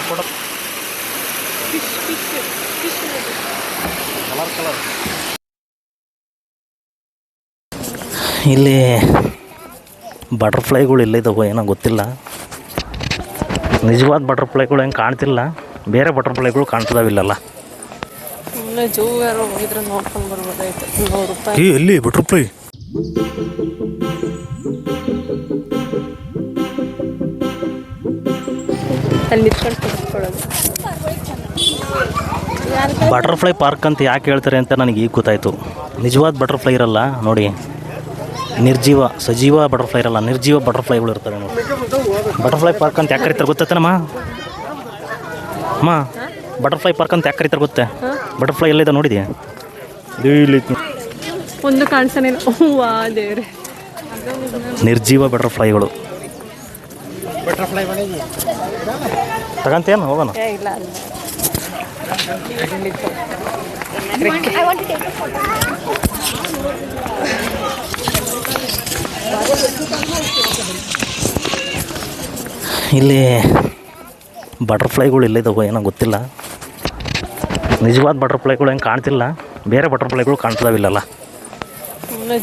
Photo colour colour. ಇಲ್ಲಿ ಬಟರ್ಫ್ಲೈಗಳು ಎಲ್ಲಿದ್ದಾವೆ ಏನೋ ಗೊತ್ತಿಲ್ಲ. ನಿಜವಾದ ಬಟರ್ಫ್ಲೈಗಳು ಹೆಂಗೆ ಕಾಣ್ತಿಲ್ಲ, ಬೇರೆ ಬಟರ್ಫ್ಲೈಗಳು ಕಾಣ್ತಿದಾವಿಲ್ಲಲ್ಲ. ಜೂ ಯಾರೋ ಹೋಗಿದ್ರೆ ನೋಡ್ಕೊಂಡು ಬರ್ಬೋದಾಯ್ತು. 100 ರೂಪಾಯಿ. ಎಲ್ಲಿ ಬಟರ್ಫ್ಲೈ? ಅಲ್ಲಿ ನಿಂತ್ಕೊಂಡು ತೆಗೆದುಕೊಳ್ಳೋದು. ಬಟರ್ಫ್ಲೈ ಪಾರ್ಕ್ ಅಂತ ಯಾಕೆ ಹೇಳ್ತಾರೆ ಅಂತ ನನಗೆ ಈಗ ಗೊತ್ತಾಯಿತು. ನಿಜವಾದ ಬಟರ್ಫ್ಲೈ ಇರಲ್ಲ ನೋಡಿ, ನಿರ್ಜೀವ ಸಜೀವ ಬಟರ್ಫ್ಲೈ ಇರಲ್ಲ, ನಿರ್ಜೀವ ಬಟರ್ಫ್ಲೈಗಳು ಇರ್ತವೆ ನೋಡಿ. ಬಟರ್ಫ್ಲೈ ಪಾರ್ಕ್ ಅಂತ ಯಾಕೆ ಕರೀತಾರೆ ಗೊತ್ತೇನಮ್ಮ? ಅಮ್ಮ ಬಟರ್ಫ್ಲೈ ಪಾರ್ಕ್ ಅಂತ ಯಾಕೆ ಕರೀತಾರೆ ಗೊತ್ತೇ? ಬಟರ್ಫ್ಲೈ ಎಲ್ಲಿದೆ ನೋಡಿದ್ಯಾ? ಒಂದು ಕಾಣಿಸ್ತಾನೆ. ಹೂವಾ ದೇವ್ರೆ, ನಿರ್ಜೀವ ಬಟರ್ಫ್ಲೈಗಳು. ತಗಂತೇನು ಹೋಗೋಣ? ಇಲ್ಲ ಇಲ್ಲಿ ಬಟರ್ಫ್ಲೈಗಳು ಎಲ್ಲಿದ್ದಾವೆ ಏನೋ ಗೊತ್ತಿಲ್ಲ. ನಿಜವಾದ ಬಟರ್ಫ್ಲೈಗಳು ಹೆಂಗೆ ಕಾಣ್ತಿಲ್ಲ, ಬೇರೆ ಬಟರ್ಫ್ಲೈಗಳು ಕಾಣ್ತಿದಾವಿಲ್ಲಲ್ಲ.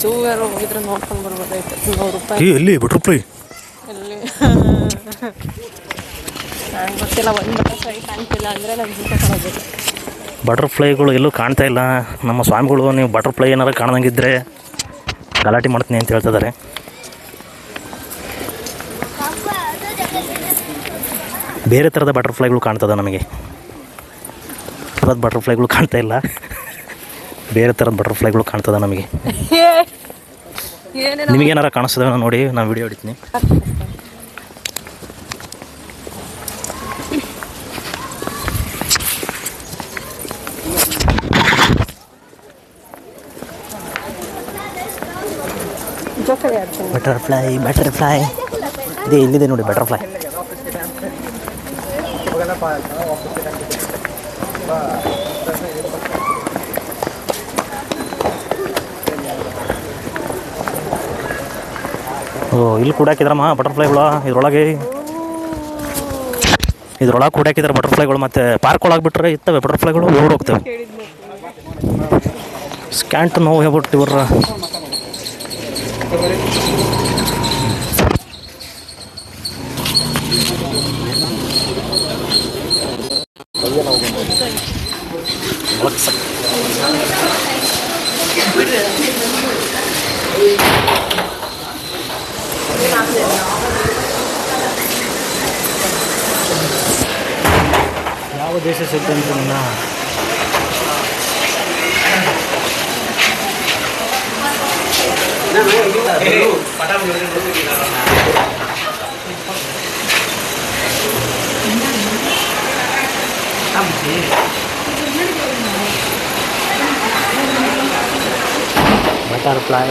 ಜೂ ಯಾರೋ ಹೋಗಿದ್ರೆ ನೋಡ್ಕೊಂಡು ಬರ್ಬೋದಾಯ್ತು. 100 ರೂಪಾಯಿ. ಎಲ್ಲಿ ಬಟರ್ಫ್ಲೈ? ಎಲ್ಲಿ ನಂಗೆ ಗೊತ್ತಿಲ್ಲ. ಒಂದು ಬಟರ್ಫ್ಲೈ ಕಾಣ್ತಿಲ್ಲ ಅಂದರೆ ನಂಗೆ ಜೂ ತಗೊಳ್ಬೇಕು. ಬಟರ್ಫ್ಲೈಗಳು ಎಲ್ಲೂ ಕಾಣ್ತಾ ಇಲ್ಲ. ನಮ್ಮ ಸ್ವಾಮಿಗಳು ನೀವು ಬಟರ್ಫ್ಲೈ ಏನಾರು ಕಾಣ್ದಂಗಿದ್ರೆ ಗಲಾಟೆ ಮಾಡ್ತೀನಿ ಅಂತ ಹೇಳ್ತಿದ್ದಾರೆ. ಬೇರೆ ಥರದ ಬಟರ್ಫ್ಲೈಗಳು ಕಾಣ್ತದೆ ನಮಗೆ. ಥರದ ಬಟರ್ಫ್ಲೈಗಳು ಕಾಣ್ತಾ ಇಲ್ಲ, ಬೇರೆ ಥರದ ಬಟರ್ಫ್ಲೈಗಳು ಕಾಣ್ತದೆ ನಮಗೆ. ನಿಮಗೇನಾರ ಕಾಣಿಸ್ತದೆ ನೋಡಿ, ನಾನು ವಿಡಿಯೋ ಹೊಡಿತೀನಿ. ಬಟರ್ಫ್ಲೈ ಬಟರ್ಫ್ಲೈ ಇದೇ ಇಲ್ಲಿದೆ ನೋಡಿ ಬಟರ್ಫ್ಲೈ. ಓ ಇಲ್ಲಿ ಕೂಡಾಕಿದ್ರಮ್ಮ ಬಟರ್ಫ್ಲೈಗಳು. ಇದ್ರೊಳಗೆ ಕೂಡಾಕಿದ್ರೆ ಬಟರ್ಫ್ಲೈಗಳು. ಮತ್ತು ಪಾರ್ಕ್ ಒಳಗೆ ಬಿಟ್ಟರೆ ಇರ್ತವೆ ಬಟರ್ಫ್ಲೈಗಳು, ಓಡೋಗ್ತವೆ. ಸ್ಕ್ಯಾಂಟ್ ನೋವು ಹೇಳ್ಬಿಟ್ಟು ಇವ್ರ ಯಾವ ದೇಶ ಸಿದ್ಧಂತ ನನ್ನ butterfly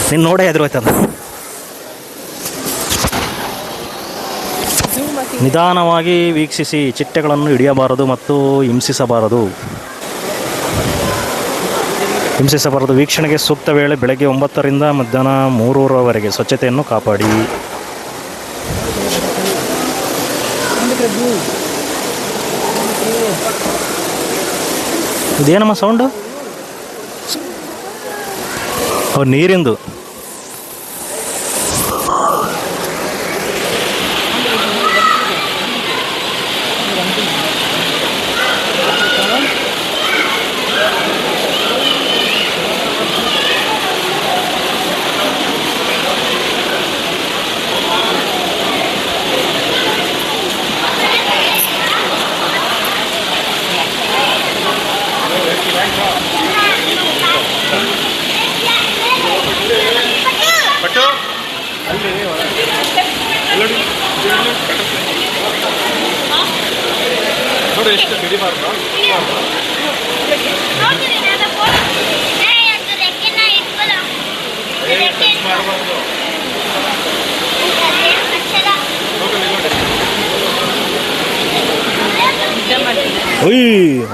ನೀನು ನೋಡೇ ಎದುರೋಯ್ತದ. ನಿಧಾನವಾಗಿ ವೀಕ್ಷಿಸಿ, ಚಿಟ್ಟೆಗಳನ್ನು ಹಿಡಿಯಬಾರದು ಮತ್ತು ಹಿಂಸಿಸಬಾರದು. ವೀಕ್ಷಣೆಗೆ ಸೂಕ್ತ ವೇಳೆ ಬೆಳಗ್ಗೆ 9ರಿಂದ ಮಧ್ಯಾಹ್ನ 3:00ರವರೆಗೆ. ಸ್ವಚ್ಛತೆಯನ್ನು ಕಾಪಾಡಿ. ಇದೇನಮ್ಮ ಸೌಂಡು? ನೀರಿಂದು.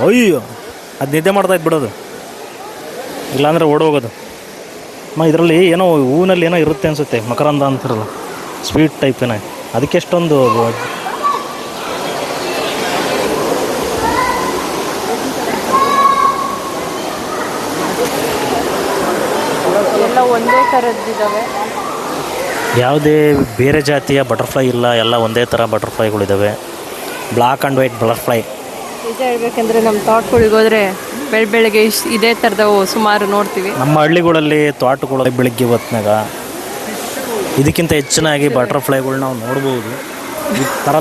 ಅಯ್ಯೋ ಅದು ನಿದ್ದೆ ಮಾಡ್ತಾ ಇದ್ದು ಬಿಡೋದು, ಇಲ್ಲಾಂದರೆ ಓಡೋಗೋದು. ಇದರಲ್ಲಿ ಏನೋ ಹೂವಿನಲ್ಲಿ ಏನೋ ಇರುತ್ತೆ ಅನಿಸುತ್ತೆ, ಮಕರಂದ ಅಂತಾರಲ್ಲ, ಸ್ವೀಟ್ ಟೈಪ್ ಏನೋ, ಅದಕ್ಕೆ ಎಷ್ಟೊಂದು ಎಲ್ಲ ಒಂದೇ ಥರದ್ದಿದ್ದಾವೆ. ಯಾವುದೇ ಬೇರೆ ಜಾತಿಯ ಬಟರ್ಫ್ಲೈ ಇಲ್ಲ, ಎಲ್ಲ ಒಂದೇ ಥರ ಬಟರ್ಫ್ಲೈಗಳಿದ್ದಾವೆ. Black and white butterfly. ನಿಜ ಹೇಳ್ಬೇಕಂದ್ರೆ ನಮ್ಮ ತೋಟಗಳಿಗೆ ಹೋದರೆ ಬೆಳಗ್ಗೆ ಇದೇ ಥರದವು ಸುಮಾರು ನೋಡ್ತೀವಿ. ನಮ್ಮ ಹಳ್ಳಿಗಳಲ್ಲಿ ತೋಟಗಳಲ್ಲಿ ಬೆಳಿಗ್ಗೆ ಹೊತ್ನಾಗ ಇದಕ್ಕಿಂತ ಹೆಚ್ಚಿನಾಗಿ ಬಟರ್ಫ್ಲೈಗಳು ನಾವು ನೋಡ್ಬೋದು.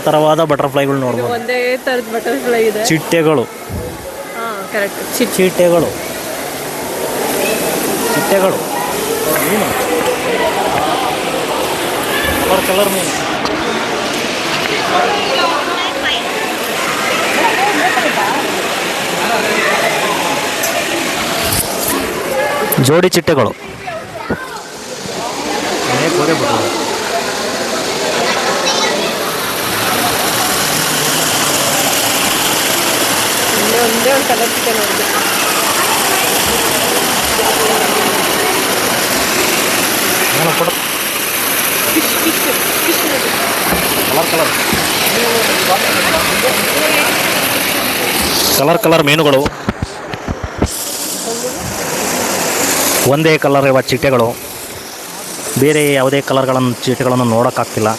ಥರವಾದ ಬಟರ್ಫ್ಲೈಗಳು ನೋಡ್ಬೋದು. ಒಂದೇ ಥರದ ಬಟರ್ಫ್ಲೈ ಇದೆ. ಚಿಟ್ಟೆಗಳು. ಹಾಂ ಕರೆಕ್ಟ್. ಚಿಟ್ಟೆಗಳು ಮೀನು, ಕಲರ್ ಮೀನು. ಜೋಡಿ ಚಿಟ್ಟೆಗಳು. ಒಂದೇ ಒಂದು ಕಲರ್ ಚಿಟ್ಟೆ ನೋಡಿದೆ. ಕಲರ್ ಮೀನುಗಳು, ಒಂದೇ ಕಲರ್ ಇರುವ ಚಿಟ್ಟೆಗಳು. ಬೇರೆ ಯಾವುದೇ ಚಿಟ್ಟೆಗಳನ್ನು ನೋಡೋಕ್ಕಾಗ್ತಿಲ್ಲ.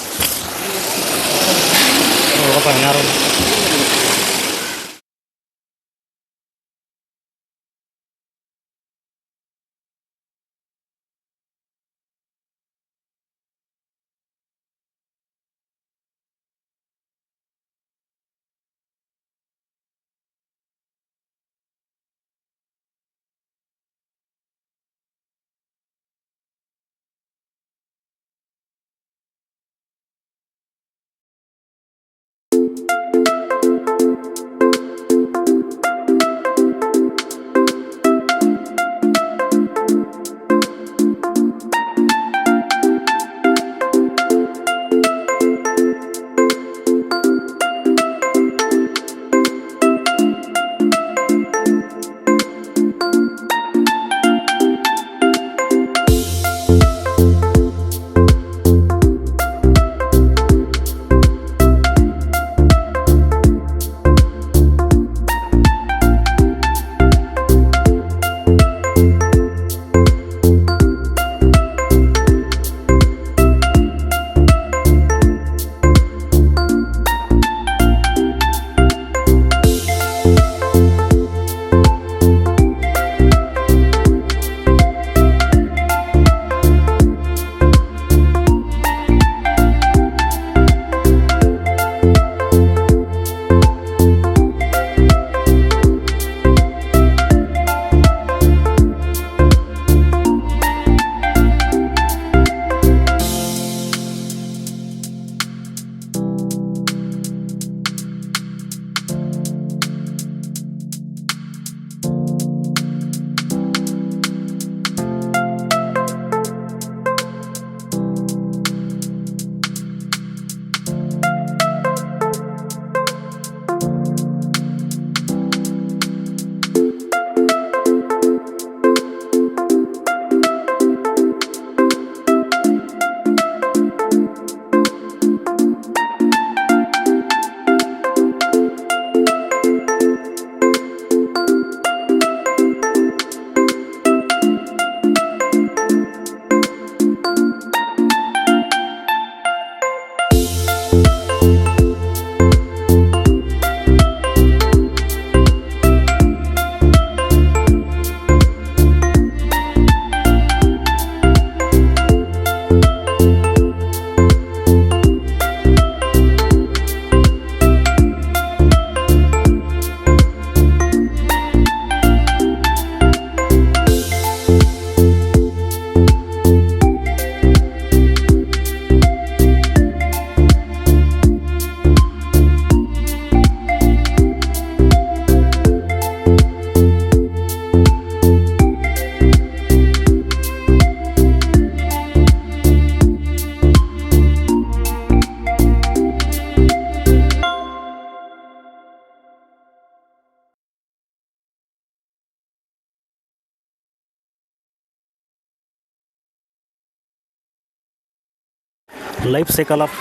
ಲೈಫ್ ಸೈಕಲ್ ಆಫ್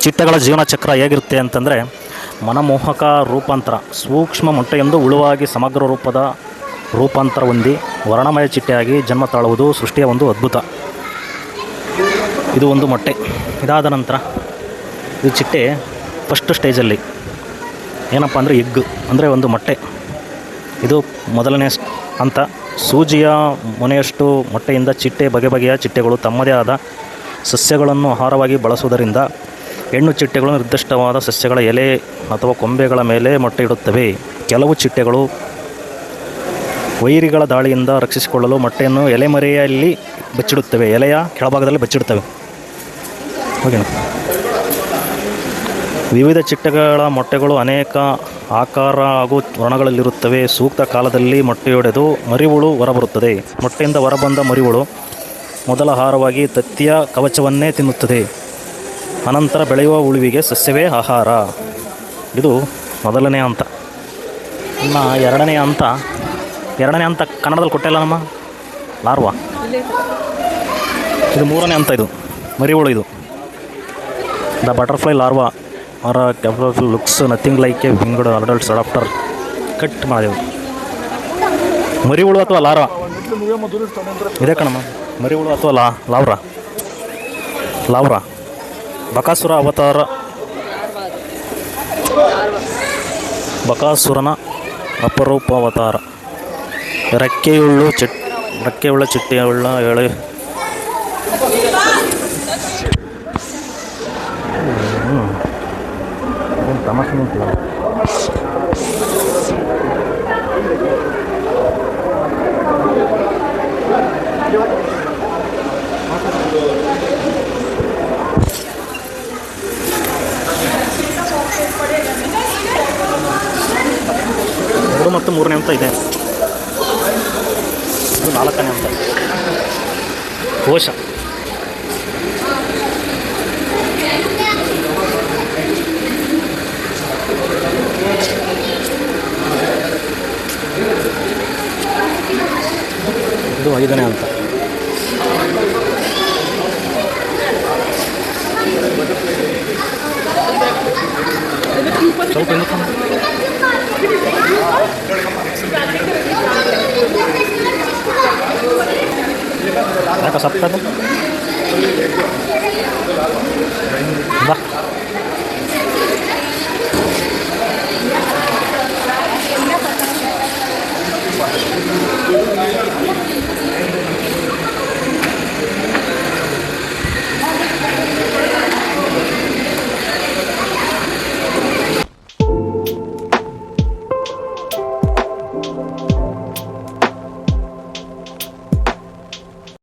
ಚಿಟ್ಟೆಗಳ ಜೀವನ ಚಕ್ರ ಹೇಗಿರುತ್ತೆ ಅಂತಂದರೆ, ಮನಮೋಹಕ ರೂಪಾಂತರ. ಸೂಕ್ಷ್ಮ ಮೊಟ್ಟೆಯೊಂದು ಉಳುವಾಗಿ ಸಮಗ್ರ ರೂಪಾಂತರ ಹೊಂದಿ ವರ್ಣಮಯ ಚಿಟ್ಟೆಯಾಗಿ ಜನ್ಮ ತಾಳುವುದು ಸೃಷ್ಟಿಯ ಒಂದು ಅದ್ಭುತ. ಇದು ಒಂದು ಮೊಟ್ಟೆ. ಇದಾದ ನಂತರ ಇದು ಚಿಟ್ಟೆ ಫಸ್ಟ್ ಸ್ಟೇಜಲ್ಲಿ ಏನಪ್ಪ ಅಂದರೆ ಎಗ್ ಅಂದರೆ ಒಂದು ಮೊಟ್ಟೆ. ಇದು ಮೊದಲನೇ ಹಂತ. ಸೂಜಿಯ ಮೊನೆಯಷ್ಟು ಮೊಟ್ಟೆಯಿಂದ ಚಿಟ್ಟೆ ಬಗೆಯ ಚಿಟ್ಟೆಗಳು ತಮ್ಮದೇ ಆದ ಸಸ್ಯಗಳನ್ನು ಆಹಾರವಾಗಿ ಬಳಸುವುದರಿಂದ ಹೆಣ್ಣು ಚಿಟ್ಟೆಗಳು ನಿರ್ದಿಷ್ಟವಾದ ಸಸ್ಯಗಳ ಎಲೆ ಅಥವಾ ಕೊಂಬೆಗಳ ಮೇಲೆ ಮೊಟ್ಟೆ ಇಡುತ್ತವೆ. ಕೆಲವು ಚಿಟ್ಟೆಗಳು ವೈರಿಗಳ ದಾಳಿಯಿಂದ ರಕ್ಷಿಸಿಕೊಳ್ಳಲು ಮೊಟ್ಟೆಯನ್ನು ಎಲೆಮರೆಯಲ್ಲಿ ಬಚ್ಚಿಡುತ್ತವೆ. ಎಲೆಯ ಕೆಳಭಾಗದಲ್ಲಿ ಬಚ್ಚಿಡುತ್ತವೆ. ಓಕೆನಾ? ವಿವಿಧ ಚಿಟ್ಟೆಗಳ ಮೊಟ್ಟೆಗಳು ಅನೇಕ ಆಕಾರ ಹಾಗೂ ವರ್ಣಗಳಲ್ಲಿರುತ್ತವೆ. ಸೂಕ್ತ ಕಾಲದಲ್ಲಿ ಮೊಟ್ಟೆಯೊಡೆದು ಮರಿಹುಳು ಹೊರಬರುತ್ತದೆ. ಮೊಟ್ಟೆಯಿಂದ ಹೊರಬಂದ ಮರಿಹುಳು ಮೊದಲ ಆಹಾರವಾಗಿ ತತ್ತಿಯ ಕವಚವನ್ನೇ ತಿನ್ನುತ್ತದೆ. ಅನಂತರ ಬೆಳೆಯುವ ಹುಳುವಿಗೆ ಸಸ್ಯವೇ ಆಹಾರ. ಇದು ಮೊದಲನೇ ಹಂತ. ಇನ್ನು ಎರಡನೇ ಹಂತ ಕನ್ನಡದಲ್ಲಿ ಕೊಟ್ಟಿಲ್ಲ ನಮ್ಮ ಲಾರ್ವಾ. ಇದು ಮೂರನೇ ಹಂತ. ಇದು ಮರಿಹುಳು. ಇದು ದ ಬಟರ್ಫ್ಲೈ ಲಾರ್ವಾ ಆರ್ ಕ್ಯಾಪ್ಟಲ್ looks nothing like a winged adults adapter cut ಮಾಡಿದೆವು. ಮರಿಹುಳು ಅಥವಾ ಲಾರ್ವಾ ಇದೆ ಕಣಮ್ಮ. ಮರಿಹುಳು ಅಥವಾ ಲಾವ್ರಾ. ಬಕಾಸುರನ ಅಪರೂಪಾವತಾರ. ರೆಕ್ಕೆಯುಳ್ಳ ಚಿಟ್ಟೆಯುಳ್ಳ ಎಳೆ ತಮಾಷೆ ನಿಂತಿಲ್ಲ. ಎರಡು ಮತ್ತು ಮೂರನೇ ಹಂತ ಇದೆ. ಇದು ನಾಲ್ಕನೇ ಹಂತ. ಕೋಶ. ಇದು ಐದನೇ ಹಂತ. ಸ್ವಲ್ಪ ಯಾಕೆ ಸಪ್ತದು ಬಾ